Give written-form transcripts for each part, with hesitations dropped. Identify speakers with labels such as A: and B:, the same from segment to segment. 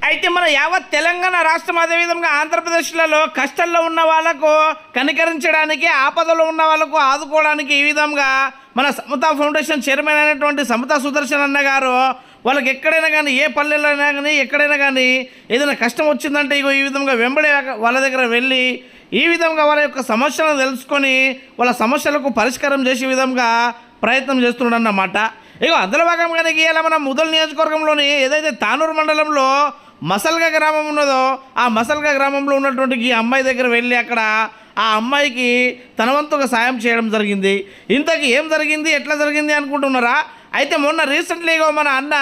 A: అయితే మన యావత్ తెలంగాణ రాష్ట్రం అదేవిధంగా ఆంధ్రప్రదేశ్లలో కష్టంలో ఉన్న వాళ్ళకు కనికరించడానికి, ఆపదలో ఉన్న వాళ్ళకు ఆదుకోవడానికి ఈ విధంగా మన సమతా ఫౌండేషన్ చైర్మన్ అయినటువంటి సమతా సుదర్శన్ అన్న గారు వాళ్ళకి ఎక్కడైనా కానీ, ఏ పల్లెల్లో అయినా కానీ, ఎక్కడైనా కానీ ఏదైనా కష్టం వచ్చిందంటే ఇగో ఈ విధంగా వెంబడి వాళ్ళ దగ్గర వెళ్ళి ఈ విధంగా వాళ్ళ యొక్క సమస్యలను తెలుసుకొని వాళ్ళ సమస్యలకు పరిష్కారం చేసే విధంగా ప్రయత్నం చేస్తున్నాడన్నమాట. ఇగో అందులో భాగంగానే ఇవాళ మన ముదల్ నియోజకవర్గంలోని ఏదైతే తానూరు మండలంలో మసల్గా గ్రామం ఉన్నదో ఆ మసల్గా గ్రామంలో ఉన్నటువంటి ఈ అమ్మాయి దగ్గర వెళ్ళి అక్కడ ఆ అమ్మాయికి తన వంతుగా సాయం చేయడం జరిగింది. ఇంతకీ ఏం జరిగింది, ఎట్లా జరిగింది అనుకుంటున్నారా? అయితే మొన్న రీసెంట్లీగా మన అన్న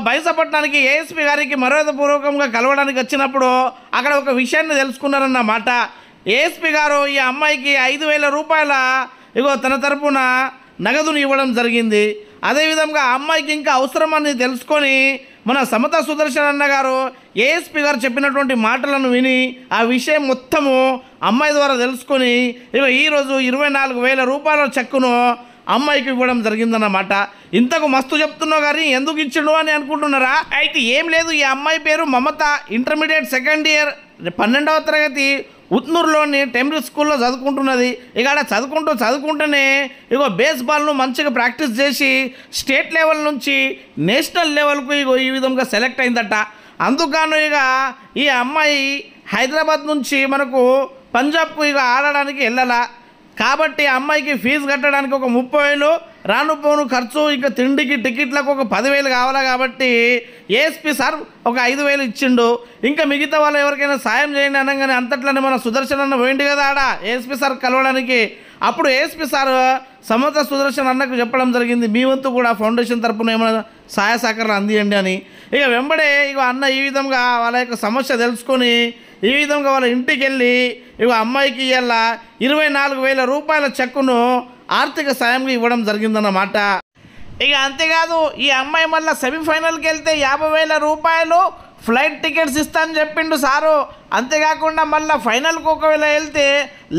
A: బైసపట్నానికి ఏఎస్పీ గారికి మర్యాదపూర్వకంగా కలవడానికి వచ్చినప్పుడు అక్కడ ఒక విషయాన్ని తెలుసుకున్నారన్నమాట. ఏఎస్పీ గారు ఈ అమ్మాయికి 5,000 రూపాయల తన తరపున నగదును ఇవ్వడం జరిగింది. అదేవిధంగా ఆ అమ్మాయికి ఇంకా అవసరమని తెలుసుకొని మన సమతా సుదర్శన్ అన్న గారు ఏఎస్పీ గారు చెప్పినటువంటి మాటలను విని ఆ విషయం మొత్తము అమ్మాయి ద్వారా తెలుసుకొని ఈరోజు 24,000 రూపాయల చెక్కును అమ్మాయికి ఇవ్వడం జరిగిందన్నమాట. ఇంతకు మస్తు చెప్తున్నావు కానీ ఎందుకు ఇచ్చిండు అని అనుకుంటున్నారా? అయితే ఏం లేదు, ఈ అమ్మాయి పేరు మమత, ఇంటర్మీడియట్ సెకండ్ ఇయర్ 12వ తరగతి ఉత్నూరులోని టెంపుల్ స్కూల్లో చదువుకుంటున్నది. ఇక్కడ చదువుకుంటూనే బేస్బాల్ను మంచిగా ప్రాక్టీస్ చేసి స్టేట్ లెవెల్ నుంచి నేషనల్ లెవెల్కు ఈ విధంగా సెలెక్ట్ అయిందట. అందుకను ఈ అమ్మాయి హైదరాబాద్ నుంచి మనకు పంజాబ్కు ఆడడానికి వెళ్ళాలా కాబట్టి అమ్మాయికి ఫీజు కట్టడానికి ఒక 30,000, రాను పోను ఖర్చు, ఇంకా తిండికి టికెట్లకు ఒక 10,000 కావాలా కాబట్టి ఏఎస్పీ సార్ ఒక 5,000 ఇచ్చిండు. ఇంకా మిగతా వాళ్ళు ఎవరికైనా సాయం చేయండి అనగానే అంతట్లోనే మన సుదర్శన్ అన్న పోయింది కదా ఆడ ఏఎస్పీ సార్ కలవడానికి. అప్పుడు ఏఎస్పీ సార్ సమతా సుదర్శన్ అన్నకు చెప్పడం జరిగింది, మీ వంతు కూడా ఫౌండేషన్ తరపున ఏమైనా సహాయ సహకారాలు అందియండి అని. వెంబడే అన్న ఈ విధంగా వాళ్ళ యొక్క సమస్య తెలుసుకొని ఈ విధంగా వాళ్ళ ఇంటికి వెళ్ళి అమ్మాయికి ఇలా 24,000 రూపాయల చెక్కును ఆర్థిక సాయంగా ఇవ్వడం జరిగిందన్నమాట. అంతేకాదు ఈ అమ్మాయి మళ్ళీ సెమీఫైనల్కి వెళ్తే 50,000 రూపాయలు ఫ్లైట్ టికెట్స్ ఇస్తానని చెప్పిండు సారు. అంతేకాకుండా మళ్ళీ ఫైనల్కి ఒకవేళ వెళ్తే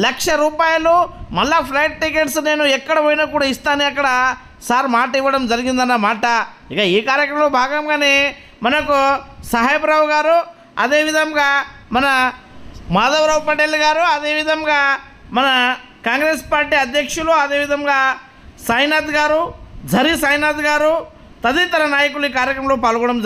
A: 1,00,000 రూపాయలు మళ్ళీ ఫ్లైట్ టికెట్స్ నేను ఎక్కడ పోయినా కూడా ఇస్తాను అక్కడ సార్ మాట ఇవ్వడం జరిగిందన్నమాట. ఈ కార్యక్రమంలో భాగంగానే మనకు సాహెబ్రావు గారు, అదేవిధంగా మన మాధవరావు పటేల్ గారు, అదేవిధంగా మన కాంగ్రెస్ పార్టీ అధ్యక్షులు, అదేవిధంగా సాయినాథ్ గారు, జరీ సాయినాథ్ గారు తదితర నాయకులు ఈ కార్యక్రమంలో పాల్గొనడం జరిగింది.